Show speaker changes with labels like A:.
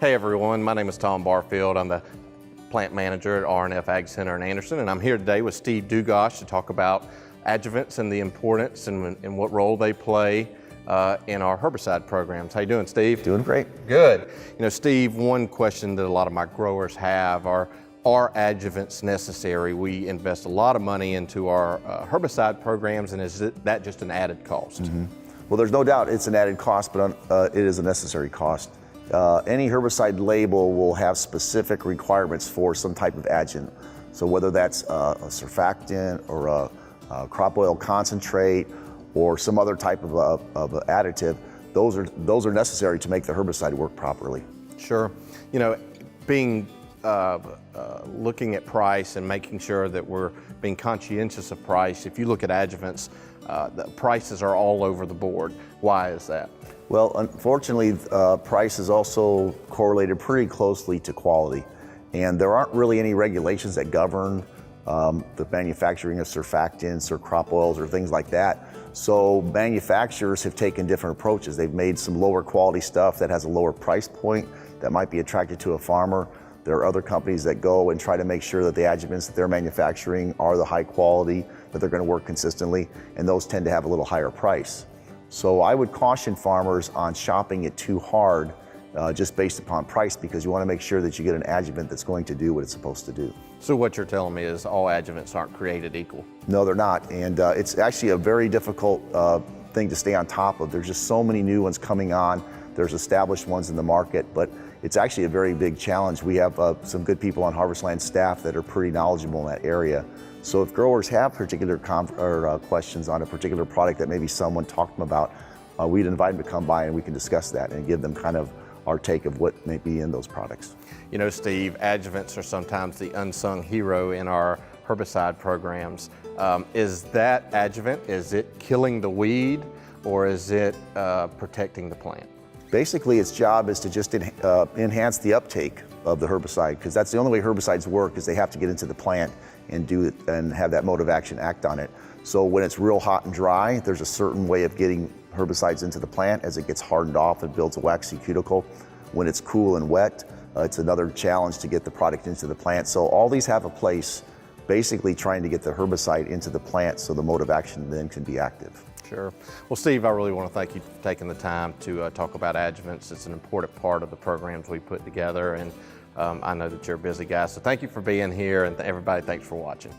A: Hey everyone, my name is Tom Barfield. I'm the plant manager at R&F Ag Center in Anderson, and I'm here today with Steve Dlugosz to talk about adjuvants and the importance and what role they play in our herbicide programs. How you doing, Steve?
B: Doing great.
A: Good. You know, Steve, one question that a lot of my growers have are adjuvants necessary? We invest a lot of money into our herbicide programs, and is that just an added cost?
B: Mm-hmm. Well, there's no doubt it's an added cost, but it is a necessary cost. Any herbicide label will have specific requirements for some type of adjuvant. So whether that's a surfactant or a crop oil concentrate or some other type of additive, those are necessary to make the herbicide work properly.
A: Sure. You know, being looking at price and making sure that we're being conscientious of price. If you look at adjuvants, the prices are all over the board. Why is that?
B: Well, unfortunately, price is also correlated pretty closely to quality. And there aren't really any regulations that govern the manufacturing of surfactants or crop oils or things like that. So manufacturers have taken different approaches. They've made some lower quality stuff that has a lower price point that might be attractive to a farmer. There are other companies that go and try to make sure that the adjuvants that they're manufacturing are the high quality, that they're going to work consistently, and those tend to have a little higher price. So I would caution farmers on shopping it too hard just based upon price, because you want to make sure that you get an adjuvant that's going to do what it's supposed to do.
A: So what you're telling me is all adjuvants aren't created equal?
B: No, they're not, and it's actually a very difficult thing to stay on top of. There's just so many new ones coming on. There's established ones in the market, but it's actually a very big challenge. We have some good people on Harvestland staff that are pretty knowledgeable in that area. So if growers have particular questions on a particular product that maybe someone talked to them about, we'd invite them to come by and we can discuss that and give them kind of our take of what may be in those products.
A: You know, Steve, adjuvants are sometimes the unsung hero in our herbicide programs. Is that adjuvant, is it killing the weed, or is it protecting the plant?
B: Basically, its job is to just enhance the uptake of the herbicide, because that's the only way herbicides work, is they have to get into the plant and do it and have that mode of action act on it. So when it's real hot and dry, there's a certain way of getting herbicides into the plant. As it gets hardened off, it builds a waxy cuticle. When it's cool and wet, it's another challenge to get the product into the plant. So all these have a place, basically trying to get the herbicide into the plant so the mode of action then can be active.
A: Sure. Well, Steve, I really want to thank you for taking the time to talk about adjuvants. It's an important part of the programs we put together, and I know that you're a busy guy, so thank you for being here, and everybody, thanks for watching.